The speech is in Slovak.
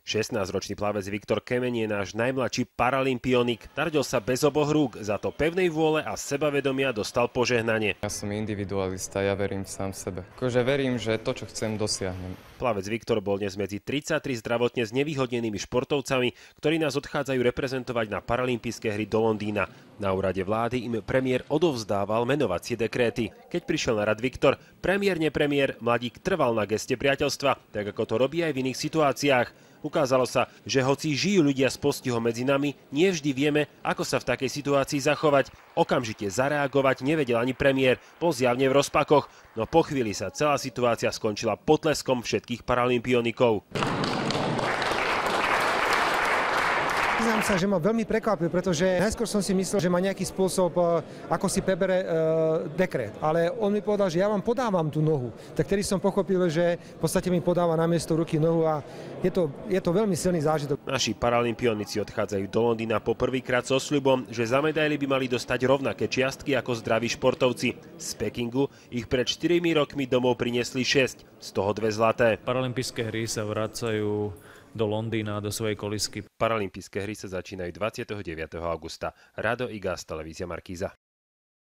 16-ročný plavec Viktor Kemeň je náš najmladší paralympionik. Narodil sa bez oboch rúk, za to pevnej vôle a sebavedomia dostal požehnanie. Ja som individualista, ja verím sám sebe. Akože verím, že to, čo chcem, dosiahnem. Plavec Viktor bol dnes medzi 33 zdravotne znevýhodnenými športovcami, ktorí nás odchádzajú reprezentovať na paralympijské hry do Londýna. Na úrade vlády im premiér odovzdával menovacie dekréty. Keď prišiel na rad Viktor, nepremiér, mladík trval na geste priateľstva, tak ako to robí aj v iných situáciách. Ukázalo sa, že hoci žijú ľudia s postihom medzi nami, nie vždy vieme, ako sa v takej situácii zachovať. Okamžite zareagovať nevedel ani premiér, bol zjavne v rozpakoch, no po chvíli sa celá situácia skončila potleskom všetkých paralympionikov. Priznám sa, že ma veľmi prekvapil, pretože najskôr som si myslel, že má nejaký spôsob, ako si prebere dekret. Ale on mi povedal, že ja vám podávam tú nohu. Tak tedy som pochopil, že v podstate mi podáva namiesto ruky nohu a je to veľmi silný zážitok. Naši paralympionici odchádzajú do Londýna poprvýkrát so sľubom, že za medaily by mali dostať rovnaké čiastky ako zdraví športovci. Z Pekingu ich pred 4 rokmi domov priniesli 6, z toho 2 zlaté. Paralympijské hry sa vracajú do Londýna, do svojej kolisky. Paralympijské hry sa začínajú 29. augusta. Rado Igas, televízia Markíza.